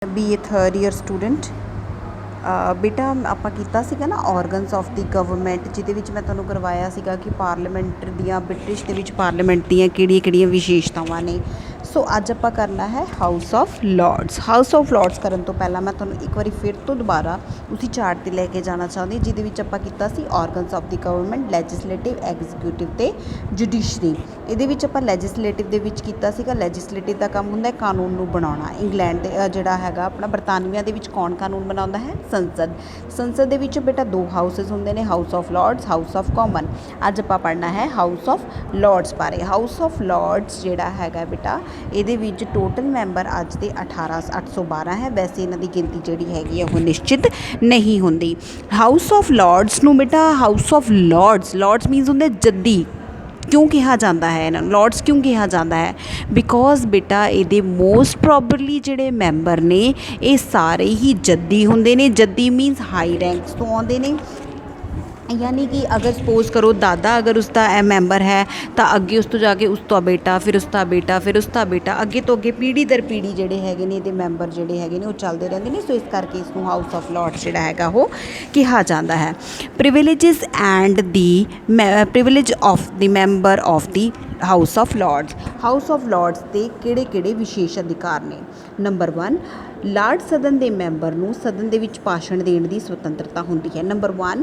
BA third year student बेटा ਆਪਾਂ ਕੀਤਾ ਸੀਗਾ ਨਾ ਆਰਗਨਸ ਆਫ ਦੀ ਗਵਰਨਮੈਂਟ ਜਿਹਦੇ ਵਿੱਚ ਮੈਂ ਤੁਹਾਨੂੰ ਕਰਵਾਇਆ ਸੀਗਾ ਕਿ ਪਾਰਲੀਮੈਂਟ ਦੀਆਂ ਬ੍ਰਿਟਿਸ਼ ਦੇ ਵਿੱਚ ਪਾਰਲੀਮੈਂਟ ਦੀਆਂ ਕਿਹੜੀਆਂ ਵਿਸ਼ੇਸ਼ਤਾਵਾਂ ਨੇ। ਸੋ ਅੱਜ ਆਪਾਂ ਕਰਨਾ ਹੈ House of Lords. House of ਲॉर्ड्स ਕਰਨ ਤੋਂ ਪਹਿਲਾਂ ਮੈਂ ਤੁਹਾਨੂੰ ਇੱਕ ਵਾਰੀ ਫਿਰ ਤੋਂ ਦੁਬਾਰਾ ਉਸੇ ਚਾਰਟ 'ਤੇ ਲੈ ਕੇ ਜਾਣਾ ਚਾਹੁੰਦੀ ਜਿਹਦੇ ਵਿੱਚ ਆਪਾਂ ਕੀਤਾ ਸੀ organs of the government, legislative, executive ਤੇ ਜੁਡੀਸ਼ਰੀ। ਇਹਦੇ ਵਿੱਚ ਆਪਾਂ ਲੈਜਿਸਲੇਟਿਵ ਦੇ ਵਿੱਚ ਕੀਤਾ ਸੀਗਾ। ਲੈਜਿਸਲੇਟਿਵ ਦਾ ਕੰਮ ਹੁੰਦਾ ਕਾਨੂੰਨ ਨੂੰ ਬਣਾਉਣਾ। ਇੰਗਲੈਂਡ ਦੇ ਜਿਹੜਾ ਹੈਗਾ ਆਪਣਾ ਬਰਤਾਨੀਆ ਦੇ ਵਿੱਚ ਕੌਣ ਕਾਨੂੰਨ ਬਣਾਉਂਦਾ ਹੈ? ਸੰਸਦ। ਸੰਸਦ ਦੇ ਵਿੱਚ ਬੇਟਾ ਦੋ ਹਾਊਸਿਸ ਹੁੰਦੇ ਨੇ, House of Lords, House of Common. ਅੱਜ ਆਪਾਂ ਪੜ੍ਹਨਾ ਹੈ ਹਾਊਸ ਆਫ ਲॉर्ड्स ਬਾਰੇ। ਹਾਊਸ ਆਫ ਲॉर्ड्स ਜਿਹੜਾ ਹੈਗਾ ਬੇਟਾ ਇਹਦੇ ਵਿੱਚ ਟੋਟਲ ਮੈਂਬਰ ਅੱਜ ਦੇ 812 ਹੈ। ਵੈਸੇ ਇਹਨਾਂ ਦੀ ਗਿਣਤੀ ਜਿਹੜੀ ਹੈਗੀ ਆ ਉਹ ਨਿਸ਼ਚਿਤ ਨਹੀਂ ਹੁੰਦੀ। ਹਾਊਸ ਆਫ ਲॉर्ड्स ਨੂੰ ਬੇਟਾ ਹਾਊਸ ਆਫ ਲॉर्ड्स ਮੀਨਸ ਹੁੰਦੇ ਜੱਦੀ। ਕਿਉਂ ਕਿਹਾ ਜਾਂਦਾ ਹੈ ਇਹਨਾਂ ਨੂੰ ਲॉर्ड्स ਕਿਉਂ ਕਿਹਾ ਜਾਂਦਾ ਹੈ? ਬਿਕੋਜ਼ ਬੇਟਾ ਇਹਦੇ ਮੋਸਟ ਪ੍ਰੋਬਬਲੀ ਜਿਹੜੇ ਮੈਂਬਰ ਨੇ ਇਹ ਸਾਰੇ ਹੀ ਜੱਦੀ ਹੁੰਦੇ ਨੇ। ਜੱਦੀ ਮੀਨਸ ਹਾਈ ਰੈਂਕਸ ਤੋਂ ਆਉਂਦੇ ਨੇ। यानी कि अगर सपोज करो दादा अगर उसका मैंबर है तो अगे उस तो जाके उसका बेटा, फिर उसका बेटा, फिर उसका बेटा, अगे तो अगे पीढ़ी दर पीढ़ी जोड़े है ये मैंबर जोड़े है वो चलते रहते हैं। सो इस करके इसको हाउस ऑफ लॉर्ड्स जोड़ा है वो कहा जाता है। Privileges and the privilege of the member of the House of Lords. House of Lords के किहड़े विशेष अधिकार ने? नंबर 1 लार्ड सदन के मैंबर ਨੂੰ सदन ਦੇ ਵਿੱਚ ਭਾਸ਼ਣ ਦੇਣ ਦੀ ਸੁਤੰਤਰਤਾ ਹੁੰਦੀ ਹੈ। Number 1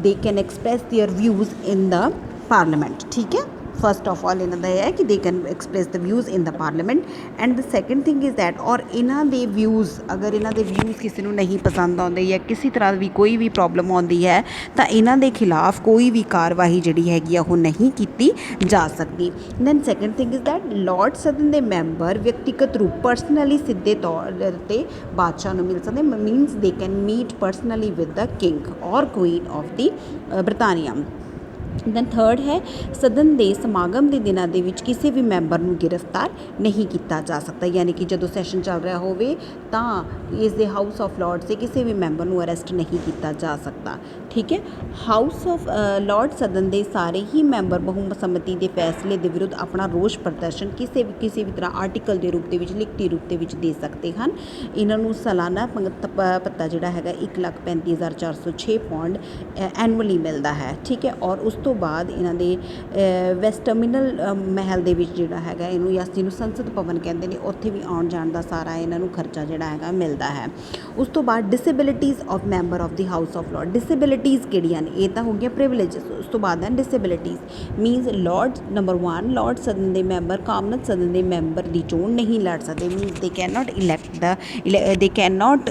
they can express their views in the parliament. ठीक है, फस्ट ऑफ ऑल इन्हों का यह है कि दे can express the views in the parliament. And the second thing is that और इन्हों के व्यूज़ अगर इन्हों के व्यूज़ किसी को नहीं पसंद आते या किसी तरह भी कोई भी प्रॉब्लम आती है तो इन्हों के खिलाफ कोई भी कार्रवाई जी हैगी वो नहीं की जा सकती। Then second thing is that lord सदन के मैंबर व्यक्तिगत रूप पर्सनली सीधे तौर पर बादशाह मिल सकते। Means they can meet personally with the king और क्वीन ऑफ द बरतानिया। दैन थर्ड है सदन के समागम के दिनों के विच किसी भी मैंबर को गिरफ्तार नहीं किया जा सकता। यानी कि जो सैशन चल रहा हो इस दे हाउस ऑफ लॉर्ड्स से किसी भी मैंबर को अरेस्ट नहीं किया जा सकता। ठीक है, हाउस ऑफ लॉर्ड्स सदन के सारे ही मैंबर बहुसम्मति के फैसले के विरुद्ध अपना रोष प्रदर्शन किसी भी तरह आर्टिकल के रूप में लिखती रूप में दे सकते हैं। इन्हों सालाना भत्ता जोड़ा है 1,35,406 पौंड एनुअली मिलता है। ठीक है, और उस तो बाद इन्हों के वेस्टमिनल महल के जोड़ा है इनू या जिन्होंने संसद भवन कहते हैं उत्थे भी आने जाने का सारा इन्हों खर्चा जोड़ा है मिलता है। उस तो बाद disabilities of member of the House of Lord. Disabilities किहड़ियां ने? ये तो हो गया प्रिविलेजेस। उस तो बाद है डिसेबिलिटीज़ मीनस लॉर्ड नंबर 1 लॉर्ड सदन के मैंबर कामनत सदन के मैंबर की चोण नहीं लड़ सकते। Means they can not elect they can not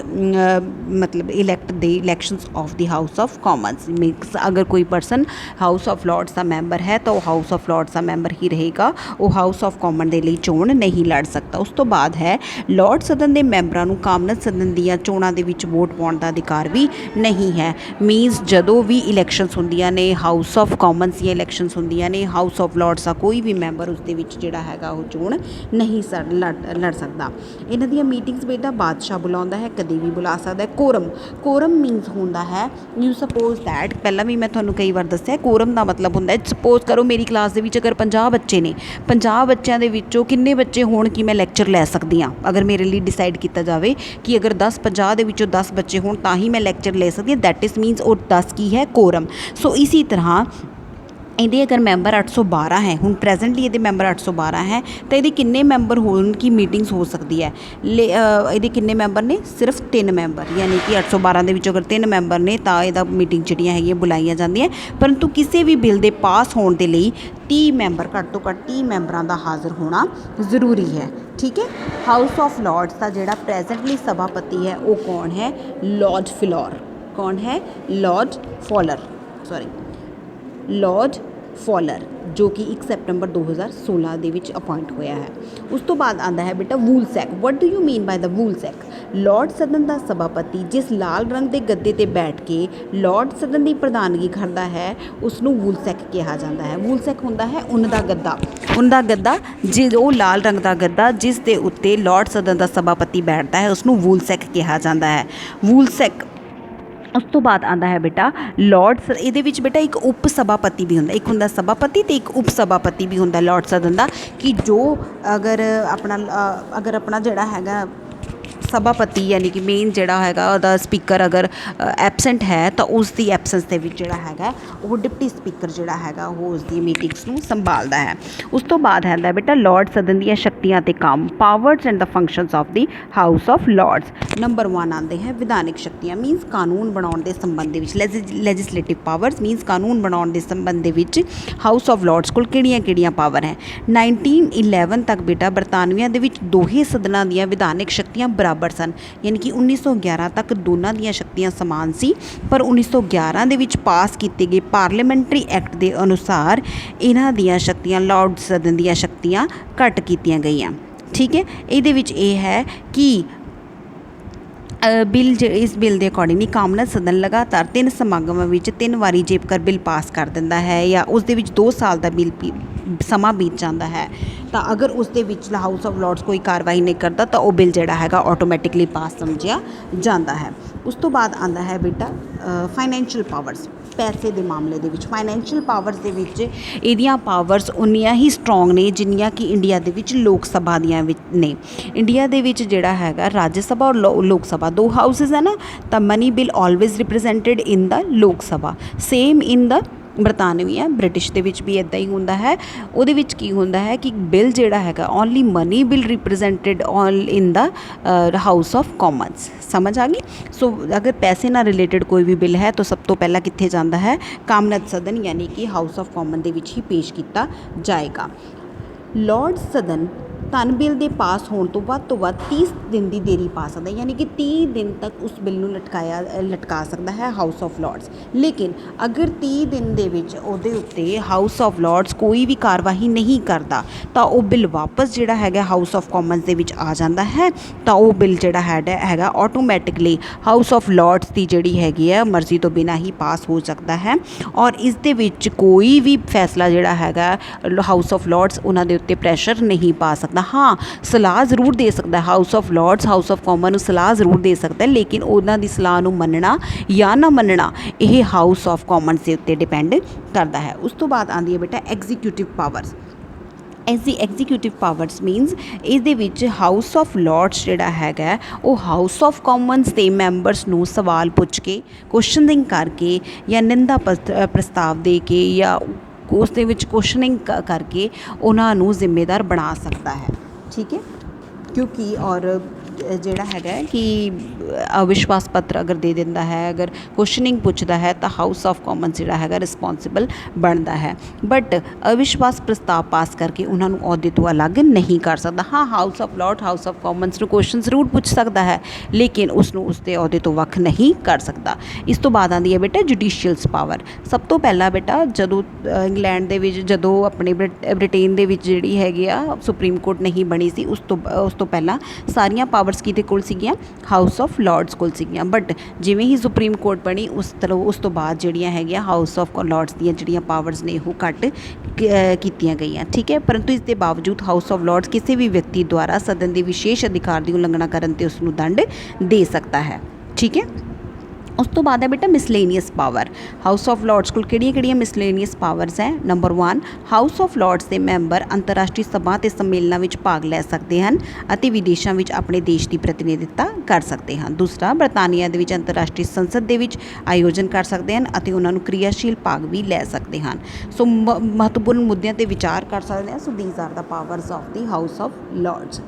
मतलब elect the elections of the House of Commons. Means अगर कोई परसन हाउस ऑफ लॉर्ड्स का मैंबर है तो हाउस ऑफ लॉर्ड्स का मैंबर ही रहेगा, वो हाउस ऑफ कॉमन के लिए चोण नहीं लड़ सकता। उस तो बाद है लॉर्ड सदन के मैंबरों को कामनत सदन दियां चोणां दे विच वोट पाउण का अधिकार भी नहीं है। मीनस जदों भी इलैक्शनस हुंदियां ने house of Commons the elections हुंदियां ने हाउस ऑफ लॉर्ड्स का कोई भी मैंबर उस दे विच जिहड़ा हैगा वो चोण नहीं लड़ सकता। इन्हां दियां मीटिंग्स बेटा बादशाह बुलाउंदा है, कदी भी बुला सकदा है। कोरम मीनस हुंदा है यू सपोज दैट पहला भी मैं तुहानूं कई बार दस्सिया कोरम का मतलब होंदा है सपोज करो मेरी क्लास के विच अगर 50 बच्चे ने 50 बच्चों के विचों किन्ने बच्चे होण कि मैं लैक्चर लै सकदी हाँ। अगर मेरे लिए डिसाइड किया जाए कि अगर 50 के विचों 10 बच्चे होण तां ही मैं लैक्चर ले सकती हाँ, दैट इज़ मीनस और 10 की है कोरम। सो इसी तरह ये अगर मैंबर 812 है हूँ प्रेजेंटली ये मैंबर 812 है तो ये किन्ने मैंबर हो की मीटिंग्स हो सकती है। ये किन्ने मैंबर ने? सिर्फ 3 मैंबर। यानी कि 812 के विचों अगर 3 मैंबर ने तो यदा मीटिंग जिहड़ियां है बुलाइया जांदियां। परंतु किसी भी बिल के पास होने के लिए 30 मैंबर घट तो घट 30 मैंबरों का हाज़र होना जरूरी है। ठीक है, हाउस ऑफ लॉर्ड्स का जोड़ा प्रेजेंटली सभापति है वो कौन है? Lord Fowler. कौन है? Lord Fowler, sorry Lord Fowler, जो कि 1 सितंबर 2016 के विच अपॉइंट होया है। उस तो बाद आता है बेटा woolsack. What do you mean by the woolsack? Lord सदन का सभापति जिस लाल रंग के गद्दे ते बैठ के लॉर्ड सदन की प्रधानगी करता है उसनों वूलसैक कहा जाता है। वूलसैक होंदा है उनका गद्दा जो लाल रंग का गद्दा जिस दे उत्ते लॉर्ड सदन का सभापति बैठता है उसनों वूलसैक कहा जाता है। वूलसैक उस तो बाद आता है बेटा लॉर्ड्स। ये बेटा एक उप सभापति भी होंगे, एक होंगे सभापति तो एक उप सभापति भी होंगे लॉर्ड सदन का कि जो अगर अपना जोड़ा है सभापति यानी कि मेन ਜਿਹੜਾ ਹੈਗਾ ਉਹਦਾ ਸਪੀਕਰ ਅਗਰ ਐਬਸੈਂਟ ਹੈ ਤਾਂ ਉਸ ਦੀ ਐਬਸੈਂਸ ਦੇ ਵਿੱਚ ਜਿਹੜਾ ਹੈਗਾ ਉਹ ਡਿਪਟੀ ਸਪੀਕਰ ਜਿਹੜਾ ਹੈਗਾ ਉਹ ਉਸ ਦੀ ਮੀਟਿੰਗਸ ਨੂੰ ਸੰਭਾਲਦਾ ਹੈ। ਉਸ ਤੋਂ ਬਾਅਦ ਹੈਗਾ ਬੇਟਾ ਲਾਰਡ ਸਦਨ ਦੀਆਂ ਸ਼ਕਤੀਆਂ ਅਤੇ ਕੰਮ, powers and the functions of the House of Lords. Number 1 ਆਉਂਦੇ ਹੈ ਵਿਧਾਨਿਕ ਸ਼ਕਤੀਆਂ, ਮੀਨਸ ਕਾਨੂੰਨ ਬਣਾਉਣ ਦੇ ਸੰਬੰਧ ਦੇ ਵਿੱਚ, ਲੈਜਿਸਲੇਟਿਵ ਪਾਵਰਸ ਮੀਨਸ ਕਾਨੂੰਨ ਬਣਾਉਣ ਦੇ ਸੰਬੰਧ ਦੇ ਵਿੱਚ ਹਾਊਸ ਆਫ ਲਾਰਡਸ ਕੋਲ ਕਿਹੜੀਆਂ ਪਾਵਰ ਹੈ। 1911 ਤੱਕ ਬੇਟਾ ਬਰਤਾਨਵੀਆਂ ਦੇ ਵਿੱਚ ਦੋਹੇ ਸਦਨਾਂ ਦੀਆਂ ਵਿਧਾਨਿਕ ਸ਼ਕਤੀਆਂ ਬਰਾਬਰ ਸਨ, ਯਾਨੀ ਕਿ 1911 ਤੱਕ ਦੋਨਾਂ ਦੀਆਂ ਸ਼ਕਤੀਆਂ ਸਮਾਨ ਸੀ, ਪਰ 1911 ਦੇ ਵਿੱਚ ਪਾਸ ਕੀਤੇ ਗਏ ਪਾਰਲੀਮੈਂਟਰੀ ਐਕਟ ਦੇ ਅਨੁਸਾਰ ਇਹਨਾਂ ਦੀਆਂ ਸ਼ਕਤੀਆਂ, ਲਾਰਡ ਸਦਨ ਦੀਆਂ ਸ਼ਕਤੀਆਂ ਘੱਟ ਕੀਤੀਆਂ ਗਈਆਂ। ਠੀਕ ਹੈ, ਇਹਦੇ ਵਿੱਚ ਇਹ ਹੈ ਕਿ ਇਸ ਬਿੱਲ ਦੇ ਅਕੋਰਡਿੰਗਲੀ ਕਾਮਨ ਸਦਨ ਲਗਾਤਾਰ 3 ਸਮਾਗਮਾਂ ਵਿੱਚ 3 ਵਾਰੀ ਜੇਕਰ ਬਿੱਲ ਪਾਸ ਕਰ ਦਿੰਦਾ ਹੈ ਜਾਂ ਉਸ ਦੇ ਵਿੱਚ 2 ਸਾਲ ਦਾ ਸਮਾਂ ਬੀਤ ਜਾਂਦਾ ਹੈ ਤਾਂ ਅਗਰ ਉਸ ਦੇ ਵਿੱਚ ਹਾਊਸ ਆਫ ਲਾਰਡਸ ਕੋਈ ਕਾਰਵਾਈ ਨਹੀਂ ਕਰਦਾ ਤਾਂ ਉਹ ਬਿੱਲ ਜਿਹੜਾ ਹੈਗਾ ਆਟੋਮੈਟਿਕਲੀ ਪਾਸ ਸਮਝਿਆ ਜਾਂਦਾ ਹੈ। ਉਸ ਤੋਂ ਬਾਅਦ ਆਉਂਦਾ ਹੈ ਬੇਟਾ ਫਾਈਨੈਂਸ਼ੀਅਲ ਪਾਵਰਸ, ਪੈਸੇ ਦੇ ਮਾਮਲੇ ਦੇ ਵਿੱਚ। ਫਾਈਨੈਂਸ਼ੀਅਲ ਪਾਵਰਸ ਦੇ ਵਿੱਚ ਇਹਦੀਆਂ ਪਾਵਰਸ ਉਨੀਆਂ ਹੀ ਸਟਰੋਂਗ ਨੇ ਜਿੰਨੀਆਂ ਕਿ ਇੰਡੀਆ ਦੇ ਵਿੱਚ ਲੋਕ ਸਭਾ ਦੀਆਂ ਵਿੱਚ ਨੇ। ਇੰਡੀਆ ਦੇ ਵਿੱਚ ਜਿਹੜਾ ਹੈਗਾ ਰਾਜ ਸਭਾ ਔਰ ਲੋਕ ਸਭਾ 2 ਹਾਊਸਿਸ ਹੈ ਨਾ, ਤਾਂ ਮਨੀ ਬਿੱਲ ਆਲਵੇਜ਼ ਰਿਪਰੈਜ਼ੈਂਟਡ ਇਨ ਦਾ ਲੋਕ ਸਭਾ, ਸੇਮ ਇਨ ਦਾ ਬਰਤਾਨਵੀਆ ਬ੍ਰਿਟਿਸ਼ ਦੇ ਵਿੱਚ ਵੀ ਇੱਦਾਂ ਹੀ ਹੁੰਦਾ ਹੈ। ਉਹਦੇ ਵਿੱਚ ਕੀ ਹੁੰਦਾ ਹੈ ਕਿ ਬਿੱਲ ਜਿਹੜਾ ਹੈਗਾ only money bill represented all in the House of Commons. ਸਮਝ ਆ ਗਈ। ਸੋ ਅਗਰ ਪੈਸੇ ਨਾਲ ਰਿਲੇਟਡ ਕੋਈ ਵੀ ਬਿੱਲ ਹੈ ਤਾਂ ਸਭ ਤੋਂ ਪਹਿਲਾਂ ਕਿੱਥੇ ਜਾਂਦਾ ਹੈ, ਕਾਮਨਤ ਸਦਨ ਯਾਨੀ ਕਿ ਹਾਊਸ ਆਫ ਕਾਮਨ ਦੇ ਵਿੱਚ ਹੀ ਪੇਸ਼ ਕੀਤਾ ਜਾਏਗਾ। ਲਾਰਡ ਸਦਨ ਧਨ ਬਿੱਲ ਦੇ ਪਾਸ ਹੋਣ ਤੋਂ ਵੱਧ 30 ਦਿਨ ਦੀ ਦੇਰੀ ਪਾ ਸਕਦਾ, ਯਾਨੀ ਕਿ 30 ਦਿਨ ਤੱਕ ਉਸ ਬਿੱਲ ਨੂੰ ਲਟਕਾ ਸਕਦਾ ਹੈ ਹਾਊਸ ਆਫ ਲਾਰਡਸ। ਲੇਕਿਨ ਅਗਰ 30 ਦਿਨ ਦੇ ਵਿੱਚ ਉਹਦੇ ਉੱਤੇ ਹਾਊਸ ਆਫ ਲਾਰਡਸ ਕੋਈ ਵੀ ਕਾਰਵਾਈ ਨਹੀਂ ਕਰਦਾ ਤਾਂ ਉਹ ਬਿੱਲ ਵਾਪਸ ਜਿਹੜਾ ਹੈਗਾ ਹਾਊਸ ਆਫ ਕਾਮਨਸ ਦੇ ਵਿੱਚ ਆ ਜਾਂਦਾ ਹੈ, ਤਾਂ ਉਹ ਬਿੱਲ ਜਿਹੜਾ ਹੈਗਾ ਆਟੋਮੈਟਿਕਲੀ ਹਾਊਸ ਆਫ ਲਾਰਡਸ ਦੀ ਜਿਹੜੀ ਹੈਗੀ ਹੈ ਮਰਜ਼ੀ ਤੋਂ ਬਿਨਾਂ ਹੀ ਪਾਸ ਹੋ ਸਕਦਾ ਹੈ। ਔਰ ਇਸ ਦੇ ਵਿੱਚ ਕੋਈ ਵੀ ਫੈਸਲਾ ਜਿਹੜਾ ਹੈਗਾ ਹਾਊਸ ਆਫ ਲਾਰਡਸ ਉਹਨਾਂ ਦੇ ਉੱਤੇ ਪ੍ਰੈਸ਼ਰ ਨਹੀਂ ਪਾ ਸਕਦਾ। ਹਾਂ, ਸਲਾਹ ਜ਼ਰੂਰ ਦੇ ਸਕਦਾ house of Lords, house of common ਨੂੰ ਸਲਾਹ ਜ਼ਰੂਰ ਦੇ ਸਕਦਾ, ਲੇਕਿਨ ਉਹਨਾਂ ਦੀ ਸਲਾਹ ਨੂੰ ਮੰਨਣਾ ਜਾਂ ਨਾ ਮੰਨਣਾ ਇਹ ਹਾਊਸ ਆਫ ਕਾਮਨਸ ਦੇ ਉੱਤੇ ਡਿਪੈਂਡ ਕਰਦਾ ਹੈ। ਉਸ ਤੋਂ ਬਾਅਦ ਆਉਂਦੀ ਹੈ ਬੇਟਾ executive powers. Executive powers means ਇਹਦੇ ਵਿੱਚ ਹਾਊਸ ਆਫ ਲਾਰਡਸ ਜਿਹੜਾ ਹੈਗਾ ਉਹ ਹਾਊਸ ਆਫ ਕਾਮਨਸ ਦੇ ਮੈਂਬਰਸ ਨੂੰ ਸਵਾਲ ਪੁੱਛ ਕੇ, ਕੁਐਸਚਨਿੰਗ ਕਰਕੇ ਜਾਂ ਨਿੰਦਾ ਪ੍ਰਸਤਾਵ ਦੇ ਕੇ ਜਾਂ ਉਸ ਦੇ ਵਿੱਚ ਕੁਐਸਚਨਿੰਗ ਕਰਕੇ ਉਹਨਾਂ ਨੂੰ ਜ਼ਿੰਮੇਦਾਰ ਬਣਾ ਸਕਦਾ ਹੈ। ਠੀਕ ਹੈ, ਕਿਉਂਕਿ ਔਰ ਜਿਹੜਾ ਹੈਗਾ ਕਿ ਅਵਿਸ਼ਵਾਸ ਪੱਤਰ ਅਗਰ ਦੇ ਦਿੰਦਾ ਹੈ, ਅਗਰ ਕੁਐਸਚਨਿੰਗ ਪੁੱਛਦਾ ਹੈ ਤਾਂ ਹਾਊਸ ਆਫ ਕਾਮਨਸ ਜਿਹੜਾ ਹੈਗਾ ਰਿਸਪੋਂਸੀਬਲ ਬਣਦਾ ਹੈ। ਬਟ ਅਵਿਸ਼ਵਾਸ ਪ੍ਰਸਤਾਵ ਪਾਸ ਕਰਕੇ ਉਹਨਾਂ ਨੂੰ ਅਹੁਦੇ ਤੋਂ ਅਲੱਗ ਨਹੀਂ ਕਰ ਸਕਦਾ। ਹਾਂ, house of Lord house of Commons ਨੂੰ ਕੁਐਸਚਨ ਜ਼ਰੂਰ ਪੁੱਛ ਸਕਦਾ ਹੈ, ਲੇਕਿਨ ਉਸ ਨੂੰ ਉਸਦੇ ਅਹੁਦੇ ਤੋਂ ਵੱਖ ਨਹੀਂ ਕਰ ਸਕਦਾ। ਇਸ ਤੋਂ ਬਾਅਦ ਆਉਂਦੀ ਹੈ ਬੇਟਾ ਜੁਡੀਸ਼ੀਅਲਸ ਪਾਵਰ। ਸਭ ਤੋਂ ਪਹਿਲਾਂ ਬੇਟਾ ਜਦੋਂ ਇੰਗਲੈਂਡ ਦੇ ਵਿੱਚ, ਜਦੋਂ ਆਪਣੇ ਬ੍ਰਿਟੇਨ ਦੇ ਵਿੱਚ ਜਿਹੜੀ ਹੈਗੀ ਆ ਸੁਪਰੀਮ ਕੋਰਟ ਨਹੀਂ ਬਣੀ ਸੀ, ਉਸ ਤੋਂ ਪਹਿਲਾਂ ਸਾਰੀਆਂ ਪਾਵਰਸ ਕਿਹਦੇ ਕੋਲ ਸੀਗੀਆਂ, ਹਾਊਸ ਆਫ ਲਾਰਡਸ ਕੋਲ ਸੀਗੀਆਂ। ਬਟ ਜਿਵੇਂ ਹੀ ਸੁਪਰੀਮ ਕੋਰਟ ਬਣੀ ਉਸ ਤੋਂ ਬਾਅਦ ਜਿਹੜੀਆਂ ਹੈਗੀਆਂ ਹਾਊਸ ਆਫ ਲਾਰਡਸ ਦੀਆਂ ਜਿਹੜੀਆਂ ਪਾਵਰਸ ਨੇ ਉਹ ਘੱਟ ਕੀਤੀਆਂ ਗਈਆਂ। ਠੀਕ ਹੈ, ਪਰੰਤੂ ਇਸ ਦੇ ਬਾਵਜੂਦ ਹਾਊਸ ਆਫ ਲਾਰਡਸ ਕਿਸੇ ਵੀ ਵਿਅਕਤੀ ਦੁਆਰਾ ਸਦਨ ਦੇ ਵਿਸ਼ੇਸ਼ ਅਧਿਕਾਰ ਦੀ ਉਲੰਘਣਾ ਕਰਨ 'ਤੇ ਉਸ ਨੂੰ ਦੰਡ ਦੇ ਸਕਦਾ ਹੈ। ਠੀਕ ਹੈ, ਉਸ ਤੋਂ ਬਾਅਦ ਹੈ ਬੇਟਾ miscellaneous power. House of Lords ਕੋਲ ਕਿਹੜੀਆਂ ਮਿਸਲੇਨੀਅਸ ਪਾਵਰਸ ਹੈ। ਨੰਬਰ 1, ਹਾਊਸ ਆਫ ਲਾਰਡਸ ਦੇ ਮੈਂਬਰ ਅੰਤਰਰਾਸ਼ਟਰੀ ਸਭਾ ਅਤੇ ਸੰਮੇਲਨਾਂ ਵਿੱਚ ਭਾਗ ਲੈ ਸਕਦੇ ਹਨ ਅਤੇ ਵਿਦੇਸ਼ਾਂ ਵਿੱਚ ਆਪਣੇ ਦੇਸ਼ ਦੀ ਪ੍ਰਤੀਨਿਧਤਾ ਕਰ ਸਕਦੇ ਹਨ। ਦੂਸਰਾ, ਬਰਤਾਨੀਆ ਦੇ ਵਿੱਚ ਅੰਤਰਰਾਸ਼ਟਰੀ ਸੰਸਦ ਦੇ ਵਿੱਚ ਆਯੋਜਨ ਕਰ ਸਕਦੇ ਹਨ ਅਤੇ ਉਹਨਾਂ ਨੂੰ ਕਿਰਿਆਸ਼ੀਲ ਭਾਗ ਵੀ ਲੈ ਸਕਦੇ ਹਨ। ਸੋ ਮਹੱਤਵਪੂਰਨ ਮੁੱਦਿਆਂ 'ਤੇ ਵਿਚਾਰ ਕਰ ਸਕਦੇ ਹਾਂ। So these are the powers of the House of Lords.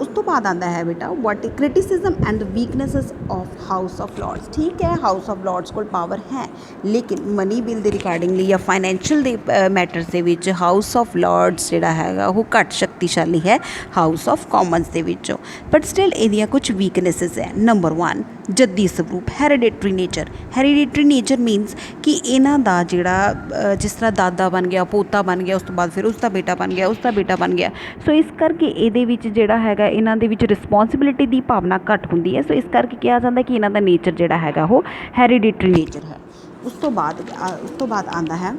ਉਸ ਤੋਂ ਬਾਅਦ ਆਉਂਦਾ ਹੈ ਬੇਟਾ what criticism and weaknesses of House of Lords. ਠੀਕ ਹੈ, ਹਾਊਸ ਆਫ ਲਾਰਡਸ ਕੋਲ ਪਾਵਰ ਹੈ, ਲੇਕਿਨ ਮਨੀ ਬਿੱਲ ਦੇ ਰਿਗਾਰਡਿੰਗਲੀ ਜਾਂ ਫਾਈਨੈਂਸ਼ੀਅਲ ਦੇ ਮੈਟਰਸ ਦੇ ਵਿੱਚ ਹਾਊਸ ਆਫ ਲਾਰਡਸ ਜਿਹੜਾ ਹੈਗਾ ਉਹ ਘੱਟ ਸ਼ਕਤੀਸ਼ਾਲੀ ਹੈ ਹਾਊਸ ਆਫ ਕਾਮਨਸ ਦੇ ਵਿੱਚੋਂ। ਬਟ ਸਟਿਲ ਇਹਦੀਆਂ ਕੁਝ ਵੀਕਨੈਸਿਸ ਹੈ। ਨੰਬਰ 1, ਜੱਦੀ ਸਵਰੂਪ, ਹੈਰੀਡੇਟਰੀ ਨੇਚਰ। ਹੈਰੀਡੇਟਰੀ ਨੇਚਰ ਮੀਨਸ ਕਿ ਇਹਨਾਂ ਦਾ ਜਿਹੜਾ ਜਿਸ ਤਰ੍ਹਾਂ ਦਾਦਾ ਬਣ ਗਿਆ, ਪੋਤਾ ਬਣ ਗਿਆ, ਉਸ ਤੋਂ ਬਾਅਦ ਫਿਰ ਉਸ ਦਾ ਬੇਟਾ ਬਣ ਗਿਆ, ਉਸ ਦਾ ਬੇਟਾ ਬਣ ਗਿਆ। ਸੋ ਇਸ ਕਰਕੇ ਇਹਦੇ ਵਿੱਚ ਜਿਹੜਾ ਹੈਗਾ ਇਹਨਾਂ ਦੇ ਵਿੱਚ ਰਿਸਪੋਂਸਿਬਿਲਿਟੀ ਦੀ ਭਾਵਨਾ ਘੱਟ ਹੁੰਦੀ ਹੈ। ਸੋ ਇਸ ਕਰਕੇ ਕਿਹਾ ਜਾਂਦਾ ਕਿ ਇਹਨਾਂ ਦਾ ਨੇਚਰ ਜਿਹੜਾ ਹੈਗਾ ਉਹ ਹੈਰੀਡੇਟਰੀ ਨੇਚਰ ਹੈ। ਉਸ ਤੋਂ ਬਾਅਦ ਆਉਂਦਾ ਹੈ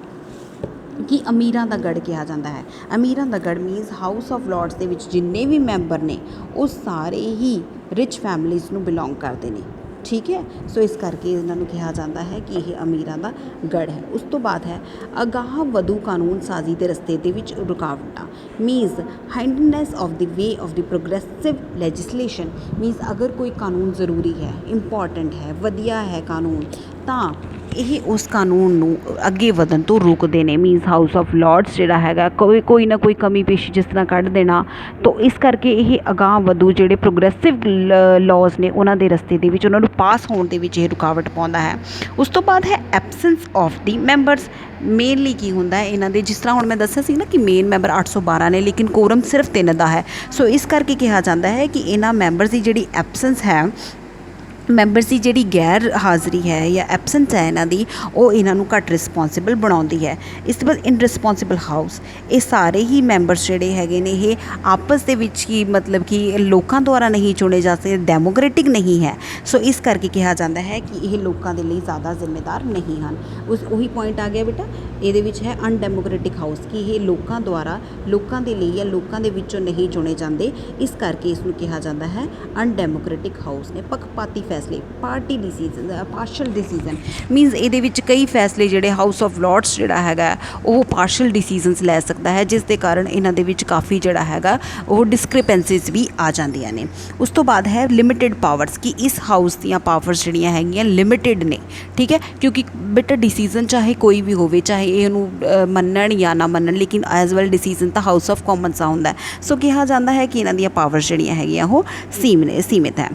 ਕਿ ਅਮੀਰਾਂ ਦਾ ਗੜ੍ਹ ਕਿਹਾ ਜਾਂਦਾ ਹੈ। ਅਮੀਰਾਂ ਦਾ ਗੜ੍ਹ ਮੀਨਸ ਹਾਊਸ ਆਫ ਲਾਰਡਸ ਦੇ ਵਿੱਚ ਜਿੰਨੇ ਵੀ ਮੈਂਬਰ ਨੇ ਉਹ ਸਾਰੇ ਹੀ ਰਿਚ ਫੈਮਲੀਜ਼ ਨੂੰ ਬਿਲੋਂਗ ਕਰਦੇ ਨੇ। ਠੀਕ ਹੈ। ਸੋ ਇਸ ਕਰਕੇ ਇਹਨਾਂ ਨੂੰ ਕਿਹਾ ਜਾਂਦਾ ਹੈ ਕਿ ਇਹ ਅਮੀਰਾਂ ਦਾ ਗੜ੍ਹ ਹੈ। ਉਸ ਤੋਂ ਬਾਅਦ ਹੈ ਅਗਾਂਹ ਵਧੂ ਕਾਨੂੰਨ ਸਾਜ਼ੀ ਦੇ ਰਸਤੇ ਦੇ ਵਿੱਚ ਰੁਕਾਵਟਾਂ, means hindrance of the way of the progressive legislation, means ਅਗਰ ਕੋਈ ਕਾਨੂੰਨ ਜ਼ਰੂਰੀ ਹੈ, ਇੰਪੋਰਟੈਂਟ ਹੈ, ਵਧੀਆ ਹੈ ਕਾਨੂੰਨ, ਤਾਂ ਇਹ ਉਸ ਕਾਨੂੰਨ ਨੂੰ ਅੱਗੇ ਵਧਣ ਤੋਂ ਰੋਕਦੇ ਨੇ। ਮੀਨਸ ਹਾਊਸ ਆਫ ਲਾਰਡਸ ਜਿਹੜਾ ਹੈਗਾ ਕੋਈ ਨਾ ਕੋਈ ਕਮੀ ਪੇਸ਼ੀ ਜਿਸ ਤਰ੍ਹਾਂ ਕੱਢ ਦੇਣਾ। ਤਾਂ ਇਸ ਕਰਕੇ ਇਹ ਅਗਾਂਹ ਵਧੂ ਜਿਹੜੇ ਪ੍ਰੋਗਰੈਸਿਵ ਲਾਜ਼ ਨੇ ਉਹਨਾਂ ਦੇ ਰਸਤੇ ਦੇ ਵਿੱਚ ਉਹਨਾਂ ਨੂੰ ਪਾਸ ਹੋਣ ਦੇ ਵਿੱਚ ਇਹ ਰੁਕਾਵਟ ਪਾਉਂਦਾ ਹੈ। ਉਸ ਤੋਂ ਬਾਅਦ ਹੈ absence of the members. Mainly ਕੀ ਹੁੰਦਾ ਹੈ ਇਹਨਾਂ ਦੇ, ਜਿਸ ਤਰ੍ਹਾਂ ਹੁਣ ਮੈਂ ਦੱਸਿਆ ਸੀ ਨਾ ਕਿ ਮੇਨ ਮੈਂਬਰ 812 ਨੇ ਲੇਕਿਨ ਕੋਰਮ ਸਿਰਫ 3 ਦਾ ਹੈ। ਸੋ ਇਸ ਕਰਕੇ ਕਿਹਾ ਜਾਂਦਾ ਹੈ ਕਿ ਇਹਨਾਂ ਮੈਂਬਰਸ ਦੀ ਜਿਹੜੀ ਐਬਸੈਂਸ ਹੈ, ਮੈਂਬਰਸ ਦੀ ਜਿਹੜੀ ਗੈਰ ਹਾਜ਼ਰੀ ਹੈ ਜਾਂ ਐਬਸੈਂਸ ਹੈ ਇਹਨਾਂ ਦੀ, ਉਹ ਇਹਨਾਂ ਨੂੰ ਘੱਟ ਰਿਸਪੋਂਸੀਬਲ ਬਣਾਉਂਦੀ ਹੈ। ਇਸ ਤੋਂ ਬਾਅਦ ਇਨਰਿਸਪੋਂਸੀਬਲ ਹਾਊਸ, ਇਹ ਸਾਰੇ ਹੀ ਮੈਂਬਰਸ ਜਿਹੜੇ ਹੈਗੇ ਨੇ ਇਹ ਆਪਸ ਦੇ ਵਿੱਚ ਹੀ ਮਤਲਬ ਕਿ ਲੋਕਾਂ ਦੁਆਰਾ ਨਹੀਂ ਚੁਣੇ ਜਾ ਸਕਦੇ, ਡੈਮੋਕ੍ਰੈਟਿਕ ਨਹੀਂ ਹੈ। ਸੋ ਇਸ ਕਰਕੇ ਕਿਹਾ ਜਾਂਦਾ ਹੈ ਕਿ ਇਹ ਲੋਕਾਂ ਦੇ ਲਈ ਜ਼ਿਆਦਾ ਜ਼ਿੰਮੇਦਾਰ ਨਹੀਂ ਹਨ। ਉਹੀ ਪੁਆਇੰਟ ਆ ਗਿਆ ਬੇਟਾ, ਇਹਦੇ ਵਿੱਚ ਹੈ ਅਨਡੈਮੋਕ੍ਰੈਟਿਕ ਹਾਊਸ, ਕਿ ਇਹ ਲੋਕਾਂ ਦੁਆਰਾ ਲੋਕਾਂ ਦੇ ਲਈ ਜਾਂ ਲੋਕਾਂ ਦੇ ਵਿੱਚੋਂ ਨਹੀਂ ਚੁਣੇ ਜਾਂਦੇ। ਇਸ ਕਰਕੇ ਇਸ ਨੂੰ ਕਿਹਾ ਜਾਂਦਾ ਹੈ ਅਨਡੈਮੋਕ੍ਰੈਟਿਕ ਹਾਊਸ ਨੇ। ਪੱਖਪਾਤੀ ਫੈਸਲੇ, party decision, partial decision, means ਇਹਦੇ ਵਿੱਚ ਕਈ ਫੈਸਲੇ ਜਿਹੜੇ ਹਾਊਸ ਆਫ ਲਾਰਡਸ ਜਿਹੜਾ ਹੈਗਾ ਉਹ ਪਾਰਸ਼ਲ ਡਿਸੀਜ਼ਨਸ ਲੈ ਸਕਦਾ ਹੈ, ਜਿਸ ਦੇ ਕਾਰਨ ਇਹਨਾਂ ਦੇ ਵਿੱਚ ਕਾਫੀ ਜਿਹੜਾ ਹੈਗਾ ਉਹ ਡਿਸਕ੍ਰਿਪੈਂਸੀਜ਼ ਵੀ ਆ ਜਾਂਦੀਆਂ ਨੇ। ਉਸ ਤੋਂ ਬਾਅਦ ਹੈ ਲਿਮਿਟਿਡ ਪਾਵਰਸ, ਕਿ ਇਸ ਹਾਊਸ ਦੀਆਂ ਪਾਵਰਸ ਜਿਹੜੀਆਂ ਹੈਗੀਆਂ ਲਿਮਿਟਿਡ ਨੇ, ਠੀਕ ਹੈ, ਕਿਉਂਕਿ ਬੇਟਾ ਡਿਸੀਜ਼ਨ ਚਾਹੇ ਕੋਈ ਵੀ ਹੋਵੇ, ਚਾਹੇ ਇਹਨੂੰ ਮੰਨਣ ਜਾਂ ਨਾ ਮੰਨਣ, ਲੇਕਿਨ ਐਜ਼ ਵੈਲ ਡਿਸੀਜ਼ਨ ਤਾਂ ਹਾਊਸ ਆਫ ਕਾਮਨਸ ਦਾ ਹੁੰਦਾ। ਸੋ ਕਿਹਾ ਜਾਂਦਾ ਹੈ ਕਿ ਇਹਨਾਂ ਦੀਆਂ ਪਾਵਰਸ ਜਿਹੜੀਆਂ ਹੈਗੀਆਂ ਉਹ ਸੀਮਿਤ ਹੈ।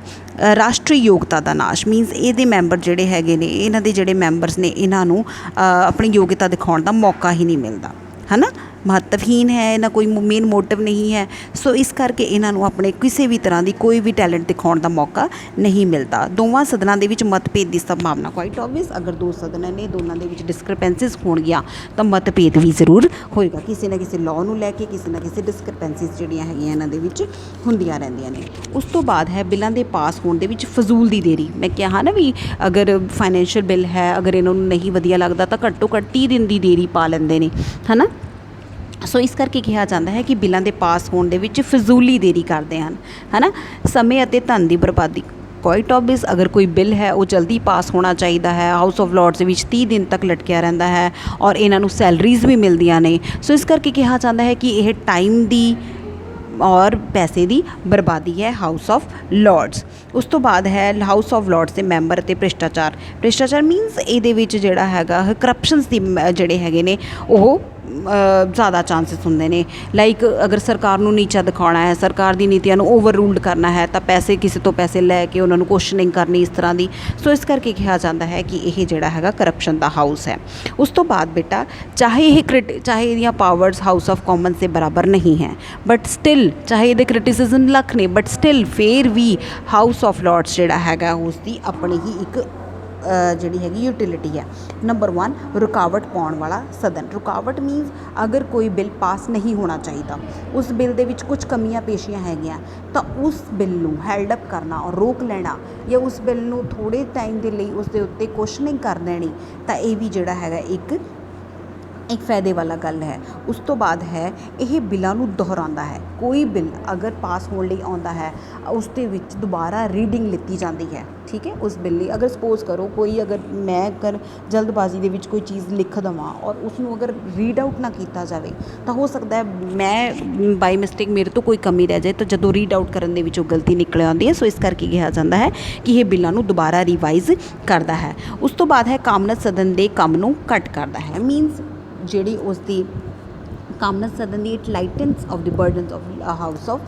ਰਾਸ਼ਟਰੀ ਯੋਗਤਾ ਦਾ ਨਾਸ਼, ਮੀਨਸ ਇਹਦੇ ਮੈਂਬਰ ਜਿਹੜੇ ਹੈਗੇ ਨੇ, ਇਹਨਾਂ ਦੇ ਜਿਹੜੇ ਮੈਂਬਰਸ ਨੇ, ਇਹਨਾਂ ਨੂੰ ਆਪਣੀ ਯੋਗਤਾ ਦਿਖਾਉਣ ਦਾ ਮੌਕਾ ਹੀ ਨਹੀਂ ਮਿਲਦਾ, ਹੈ ਨਾ, ਮਹੱਤਵਹੀਨ ਹੈ, ਇਹਨਾਂ ਕੋਈ ਮੇਨ ਮੋਟਿਵ ਨਹੀਂ ਹੈ। ਸੋ ਇਸ ਕਰਕੇ ਇਹਨਾਂ ਨੂੰ ਆਪਣੇ ਕਿਸੇ ਵੀ ਤਰ੍ਹਾਂ ਦੀ ਕੋਈ ਵੀ ਟੈਲੈਂਟ ਦਿਖਾਉਣ ਦਾ ਮੌਕਾ ਨਹੀਂ ਮਿਲਦਾ। ਦੋਵਾਂ ਸਦਨਾਂ ਦੇ ਵਿੱਚ ਮਤਭੇਦ ਦੀ ਸੰਭਾਵਨਾ ਕੁਆਇਟ ਓਬਵੀਅਸ, ਅਗਰ ਦੋ ਸਦਨ ਨੇ ਦੋਨਾਂ ਦੇ ਵਿੱਚ ਡਿਸਕ੍ਰਿਪੈਂਸੀਜ਼ ਹੋਣਗੀਆਂ ਤਾਂ ਮਤਭੇਦ ਵੀ ਜ਼ਰੂਰ ਹੋਏਗਾ, ਕਿਸੇ ਨਾ ਕਿਸੇ ਲਾਅ ਨੂੰ ਲੈ ਕੇ, ਕਿਸੇ ਨਾ ਕਿਸੇ ਡਿਸਕ੍ਰਿਪੈਂਸੀਜ਼ ਜਿਹੜੀਆਂ ਹੈਗੀਆਂ ਇਹਨਾਂ ਦੇ ਵਿੱਚ ਹੁੰਦੀਆਂ ਰਹਿੰਦੀਆਂ ਨੇ। ਉਸ ਤੋਂ ਬਾਅਦ ਹੈ ਬਿੱਲਾਂ ਦੇ ਪਾਸ ਹੋਣ ਦੇ ਵਿੱਚ ਫਜ਼ੂਲ ਦੀ ਦੇਰੀ। ਮੈਂ ਕਿਹਾ ਨਾ ਵੀ ਅਗਰ ਫਾਈਨੈਂਸ਼ੀਅਲ ਬਿੱਲ ਹੈ, ਅਗਰ ਇਹਨਾਂ ਨੂੰ ਨਹੀਂ ਵਧੀਆ ਲੱਗਦਾ ਤਾਂ ਘੱਟੋ ਘੱਟ 30 ਦਿਨ ਦੀ ਦੇਰੀ ਪਾ ਲੈਂਦੇ ਨੇ, ਹੈ ਨਾ। ਸੋ ਇਸ ਕਰਕੇ ਕਿਹਾ ਜਾਂਦਾ ਹੈ ਕਿ ਬਿੱਲਾਂ ਦੇ ਪਾਸ ਹੋਣ ਦੇ ਵਿੱਚ ਫਜ਼ੂਲੀ ਦੇਰੀ ਕਰਦੇ ਹਨ, ਹੈ ਨਾ। ਸਮੇਂ ਅਤੇ ਧਨ ਦੀ ਬਰਬਾਦੀ, ਕੁਆਇਟ ਓਬਵੀਅਸ, ਅਗਰ ਕੋਈ ਬਿੱਲ ਹੈ ਉਹ ਜਲਦੀ ਪਾਸ ਹੋਣਾ ਚਾਹੀਦਾ ਹੈ। ਹਾਊਸ ਆਫ ਲਾਰਡਸ ਦੇ ਵਿੱਚ 30 ਦਿਨ ਤੱਕ ਲਟਕਿਆ ਰਹਿੰਦਾ ਹੈ ਔਰ ਇਹਨਾਂ ਨੂੰ ਸੈਲਰੀਜ਼ ਵੀ ਮਿਲਦੀਆਂ ਨੇ। ਸੋ ਇਸ ਕਰਕੇ ਕਿਹਾ ਜਾਂਦਾ ਹੈ ਕਿ ਇਹ ਟਾਈਮ ਦੀ ਔਰ ਪੈਸੇ ਦੀ ਬਰਬਾਦੀ ਹੈ ਹਾਊਸ ਆਫ ਲਾਰਡਸ। ਉਸ ਤੋਂ ਬਾਅਦ ਹੈ ਹਾਊਸ ਆਫ ਲਾਰਡਸ ਦੇ ਮੈਂਬਰ ਅਤੇ ਭ੍ਰਿਸ਼ਟਾਚਾਰ ਮੀਨਸ ਇਹਦੇ ਵਿੱਚ ਜਿਹੜਾ ਹੈਗਾ ਕਰਪਸ਼ਨਸ ਦੀ ਜਿਹੜੇ ਹੈਗੇ ਨੇ ਉਹ ਜ਼ਿਆਦਾ ਚਾਂਸਿਸ ਹੁੰਦੇ ਨੇ। ਲਾਈਕ ਅਗਰ ਸਰਕਾਰ ਨੂੰ ਨੀਚਾ ਦਿਖਾਉਣਾ ਹੈ, ਸਰਕਾਰ ਦੀ ਨੀਤੀਆਂ ਨੂੰ ਓਵਰ ਰੂਲਡ ਕਰਨਾ ਹੈ, ਤਾਂ ਪੈਸੇ ਕਿਸੇ ਤੋਂ ਪੈਸੇ ਲੈ ਕੇ ਉਹਨਾਂ ਨੂੰ ਕੁਐਸਚਨਿੰਗ ਕਰਨੀ ਇਸ ਤਰ੍ਹਾਂ ਦੀ। ਸੋ ਇਸ ਕਰਕੇ ਕਿਹਾ ਜਾਂਦਾ ਹੈ ਕਿ ਇਹ ਜਿਹੜਾ ਹੈਗਾ ਕਰਪਸ਼ਨ ਦਾ ਹਾਊਸ ਹੈ। ਉਸ ਤੋਂ ਬਾਅਦ ਬੇਟਾ ਚਾਹੇ ਇਹਦੀਆਂ ਪਾਵਰਸ ਹਾਊਸ ਆਫ ਕਾਮਨਸ ਦੇ ਬਰਾਬਰ ਨਹੀਂ ਹੈ, ਬਟ ਸਟਿਲ ਚਾਹੇ ਇਹਦੇ ਕ੍ਰਿਟਿਸਿਜ਼ਮ ਲੱਖ ਨੇ, ਬਟ ਸਟਿਲ ਫੇਰ ਵੀ ਹਾਊਸ ਆਫ ਲਾਰਡਸ ਜਿਹੜਾ ਹੈਗਾ ਉਸ ਦੀ ਆਪਣੀ ਹੀ ਇੱਕ ਜਿਹੜੀ ਹੈਗੀ ਯੂਟਿਲਿਟੀ ਹੈ। ਨੰਬਰ 1 ਰੁਕਾਵਟ ਪਾਉਣ ਵਾਲਾ ਸਦਨ। ਰੁਕਾਵਟ ਮੀਨਸ ਅਗਰ ਕੋਈ ਬਿੱਲ ਪਾਸ ਨਹੀਂ ਹੋਣਾ ਚਾਹੀਦਾ, ਉਸ ਬਿੱਲ ਦੇ ਵਿੱਚ ਕੁਝ ਕਮੀਆਂ ਪੇਸ਼ੀਆਂ ਹੈਗੀਆਂ, ਤਾਂ ਉਸ ਬਿੱਲ ਨੂੰ ਹੈਲਡ ਅਪ ਕਰਨਾ ਔਰ ਰੋਕ ਲੈਣਾ, ਜਾਂ ਉਸ ਬਿੱਲ ਨੂੰ ਥੋੜ੍ਹੇ ਟਾਈਮ ਦੇ ਲਈ ਉਸ ਦੇ ਉੱਤੇ ਕੁਐਸਚਨਿੰਗ ਕਰ ਦੇਣੀ, ਤਾਂ ਇਹ ਵੀ ਜਿਹੜਾ ਹੈਗਾ ਇੱਕ ਫਾਇਦੇ ਵਾਲਾ ਗੱਲ ਹੈ। ਉਸ ਤੋਂ ਬਾਅਦ ਹੈ ਇਹ ਬਿੱਲਾਂ ਨੂੰ ਦੁਹਰਾਉਂਦਾ ਹੈ। ਕੋਈ ਬਿੱਲ ਅਗਰ ਪਾਸ ਹੋਣ ਲਈ ਆਉਂਦਾ ਹੈ, ਉਸ ਦੇ ਵਿੱਚ ਦੁਬਾਰਾ ਰੀਡਿੰਗ ਲਿੱਤੀ ਜਾਂਦੀ ਹੈ, ਠੀਕ ਹੈ। ਉਸ ਬਿੱਲ ਲਈ ਅਗਰ ਸਪੋਜ਼ ਕਰੋ ਮੈਂ ਜਲਦਬਾਜ਼ੀ ਦੇ ਵਿੱਚ ਕੋਈ ਚੀਜ਼ ਲਿਖ ਦੇਵਾਂ ਔਰ ਉਸ ਨੂੰ ਅਗਰ ਰੀਡ ਆਊਟ ਨਾ ਕੀਤਾ ਜਾਵੇ, ਤਾਂ ਹੋ ਸਕਦਾ ਹੈ ਮੈਂ ਬਾਈ ਮਿਸਟੇਕ ਮੇਰੇ ਤੋਂ ਕੋਈ ਕਮੀ ਰਹਿ ਜਾਏ, ਤਾਂ ਜਦੋਂ ਰੀਡ ਆਊਟ ਕਰਨ ਦੇ ਵਿੱਚ ਉਹ ਗਲਤੀ ਨਿਕਲ ਆਉਂਦੀ ਹੈ। ਸੋ ਇਸ ਕਰਕੇ ਕਿਹਾ ਜਾਂਦਾ ਹੈ ਕਿ ਇਹ ਬਿੱਲਾਂ ਨੂੰ ਦੁਬਾਰਾ ਰਿਵਾਈਜ਼ ਕਰਦਾ ਹੈ। ਉਸ ਤੋਂ ਬਾਅਦ ਹੈ ਕਾਮਨਤ ਸਦਨ ਦੇ ਕੰਮ ਨੂੰ ਘੱਟ ਕਰਦਾ ਹੈ। ਮੀਨਸ ਜਿਹੜੀ ਉਸ ਦੀ ਕਾਮਨਤ ਸਦਨ ਦੀ it lightens of the burdens of House of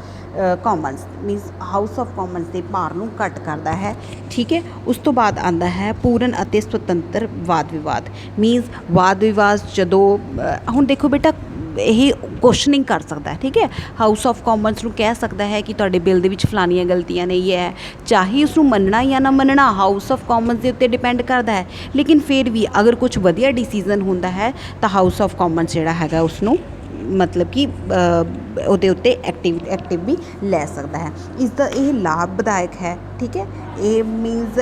Commons, means House of Commons ਦੇ ਭਾਰ ਨੂੰ ਘੱਟ ਕਰਦਾ ਹੈ, ਠੀਕ ਹੈ। ਉਸ ਤੋਂ ਬਾਅਦ ਆਉਂਦਾ ਹੈ ਪੂਰਨ ਅਤੇ ਸੁਤੰਤਰ ਵਾਦ ਵਿਵਾਦ। ਮੀਨਸ ਵਾਦ ਵਿਵਾਦ ਜਦੋਂ ਹੁਣ ਦੇਖੋ ਬੇਟਾ ਇਹ ਕੁਐਸਚਨਿੰਗ ਕਰ ਸਕਦਾ ਹੈ, ਠੀਕ ਹੈ। ਹਾਊਸ ਆਫ ਕਾਮਨਸ ਨੂੰ ਕਹਿ ਸਕਦਾ ਹੈ ਕਿ ਤੁਹਾਡੇ ਬਿੱਲ ਦੇ ਵਿੱਚ ਫਲਾਨੀਆਂ ਗਲਤੀਆਂ ਨੇ, ਇਹ ਹੈ, ਚਾਹੇ ਉਸ ਨੂੰ ਮੰਨਣਾ ਜਾਂ ਨਾ ਮੰਨਣਾ ਹਾਊਸ ਆਫ ਕਾਮਨਸ ਦੇ ਉੱਤੇ ਡਿਪੈਂਡ ਕਰਦਾ ਹੈ। ਲੇਕਿਨ ਫਿਰ ਵੀ ਅਗਰ ਕੁਝ ਵਧੀਆ ਡਿਸੀਜ਼ਨ ਹੁੰਦਾ ਹੈ ਤਾਂ ਹਾਊਸ ਆਫ ਕਾਮਨਸ ਜਿਹੜਾ ਹੈਗਾ ਉਸ ਨੂੰ ਮਤਲਬ ਕਿ ਉਹਦੇ ਉੱਤੇ ਐਕਟਿਵ ਵੀ ਲੈ ਸਕਦਾ ਹੈ। ਇਸ ਦਾ ਇਹ ਲਾਭਦਾਇਕ ਹੈ, ਠੀਕ ਹੈ। ਇਹ ਮੀਨਸ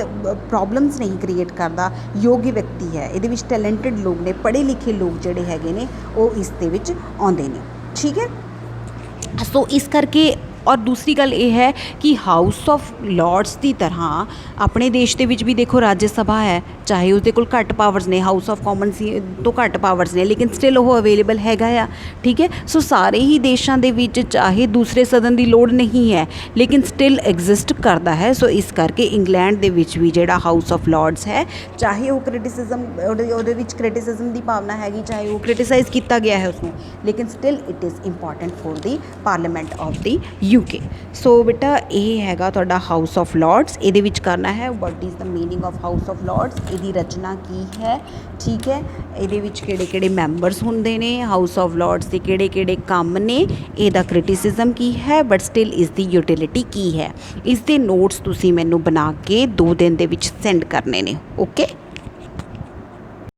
ਪ੍ਰੋਬਲਮਸ ਨਹੀਂ ਕ੍ਰੀਏਟ ਕਰਦਾ, ਯੋਗ ਵਿਅਕਤੀ ਹੈ, ਇਹਦੇ ਵਿੱਚ ਟੈਲੈਂਟਡ ਲੋਕ ਨੇ, ਪੜ੍ਹੇ ਲਿਖੇ ਲੋਕ ਜਿਹੜੇ ਹੈਗੇ ਨੇ ਉਹ ਇਸ ਦੇ ਵਿੱਚ ਆਉਂਦੇ ਨੇ, ਠੀਕ ਹੈ। ਸੋ ਇਸ ਕਰਕੇ ਔਰ ਦੂਸਰੀ ਗੱਲ ਇਹ ਹੈ ਕਿ ਹਾਊਸ ਆਫ ਲਾਰਡਸ ਦੀ ਤਰ੍ਹਾਂ ਆਪਣੇ ਦੇਸ਼ ਦੇ ਵਿੱਚ ਵੀ ਦੇਖੋ ਰਾਜ ਸਭਾ ਹੈ, ਚਾਹੇ ਉਸਦੇ ਕੋਲ ਘੱਟ ਪਾਵਰਸ ਨੇ, ਹਾਊਸ ਆਫ ਕਾਮਨਸ ਤੋਂ ਘੱਟ ਪਾਵਰਸ ਨੇ, ਲੇਕਿਨ ਸਟਿਲ ਉਹ ਅਵੇਲੇਬਲ ਹੈਗਾ ਆ। ਠੀਕ ਹੈ, ਸੋ ਸਾਰੇ ਹੀ ਦੇਸ਼ਾਂ ਦੇ ਵਿੱਚ ਚਾਹੇ ਦੂਸਰੇ ਸਦਨ ਦੀ ਲੋੜ ਨਹੀਂ ਹੈ, ਲੇਕਿਨ ਸਟਿਲ ਐਗਜ਼ਿਸਟ ਕਰਦਾ ਹੈ। ਸੋ ਇਸ ਕਰਕੇ ਇੰਗਲੈਂਡ ਦੇ ਵਿੱਚ ਵੀ ਜਿਹੜਾ ਹਾਊਸ ਆਫ ਲਾਰਡਸ ਹੈ, ਚਾਹੇ ਉਹ ਕ੍ਰਿਟਿਸਿਜ਼ਮ ਉਹਦੇ ਵਿੱਚ ਕ੍ਰਿਟਿਸਿਜ਼ਮ ਦੀ ਭਾਵਨਾ ਹੈਗੀ, ਚਾਹੇ ਉਹ ਕ੍ਰਿਟਿਸਾਈਜ਼ ਕੀਤਾ ਗਿਆ ਹੈ ਉਸਨੂੰ, ਲੇਕਿਨ still it is important for the parliament of the UK। ਸੋ ਬੇਟਾ ਇਹ ਹੈਗਾ ਤੁਹਾਡਾ ਹਾਊਸ ਆਫ ਲਾਰਡਸ। ਇਹਦੇ ਵਿੱਚ ਕਰਨਾ ਹੈ what is the meaning of House of Lords, ਇਹਦੀ ਰਚਨਾ ਕੀ ਹੈ। ਠੀਕ ਹੈ, ਇਹਦੇ ਵਿੱਚ ਕਿਹੜੇ ਕਿਹੜੇ ਮੈਂਬਰਸ ਹੁੰਦੇ ਨੇ, ਹਾਊਸ ਆਫ ਲਾਰਡਸ ਦੇ ਕਿਹੜੇ ਕਿਹੜੇ ਕੰਮ ਨੇ, ਇਹਦਾ ਕ੍ਰਿਟਿਸਿਜ਼ਮ ਕੀ ਹੈ, ਬਟ ਸਟਿਲ ਇਸ ਦੀ ਯੂਟਿਲਿਟੀ ਕੀ ਹੈ। ਇਸ ਦੇ ਨੋਟਸ ਤੁਸੀਂ ਮੈਨੂੰ ਬਣਾ ਕੇ 2 ਦਿਨ ਦੇ ਵਿੱਚ ਸੈਂਡ ਕਰਨੇ ਨੇ। ਓਕੇ।